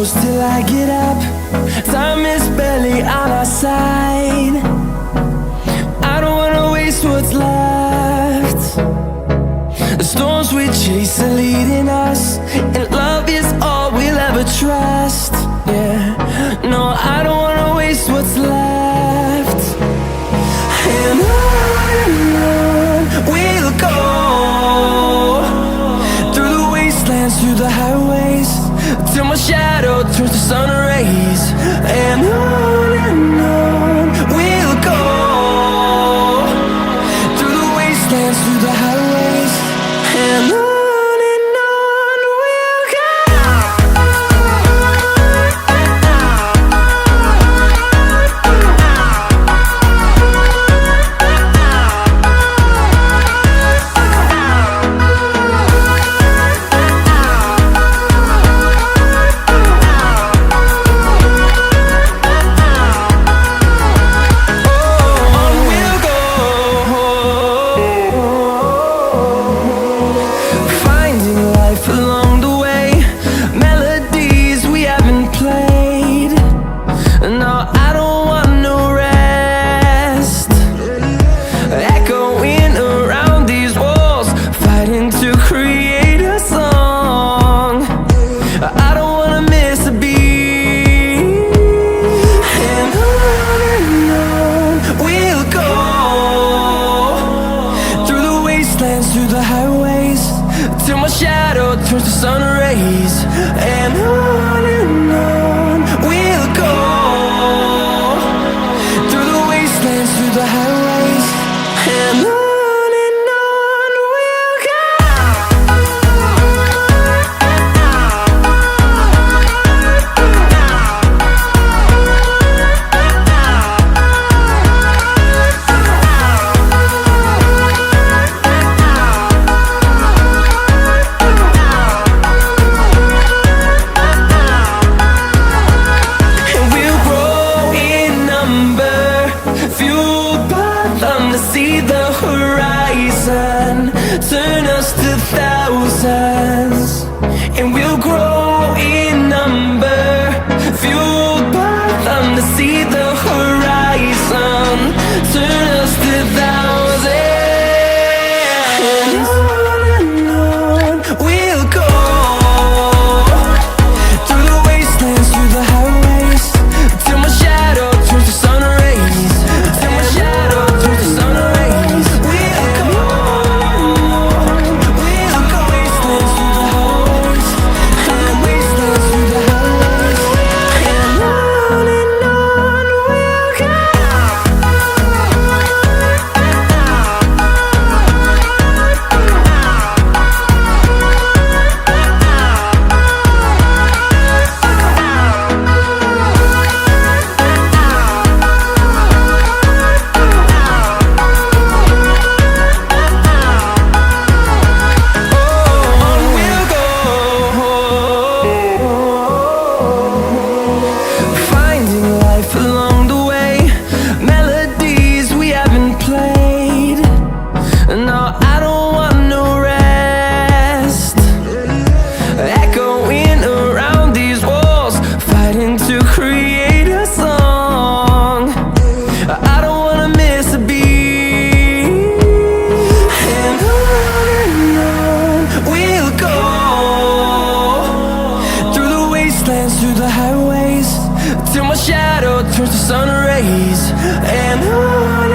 close till I get up. Time is barely on our side. I don't wanna waste what's left. The storms we chase are leading us, and love is all we'll ever trust. Yeah, no, I don't wanna waste what's left. And on we'll go, through the wastelands, through the highways, till my shadow turns to sun rays. And on we'll go, through the wastelands, through the highways, and on we'll go. Through the highways, till my shadow turns to sun rays. And on we'll go, through the wastelands, through the highways, and on. See the horizon turn us to thousands, and we'll grow in number, fueled by them. To see the horizon turn us to thousands, and on we'll go, through the wastelands, through the highways, till my shadow turns to sun rays. Till my shadow turns to sun rays. Through the highways, till my shadow turns to sun rays. And on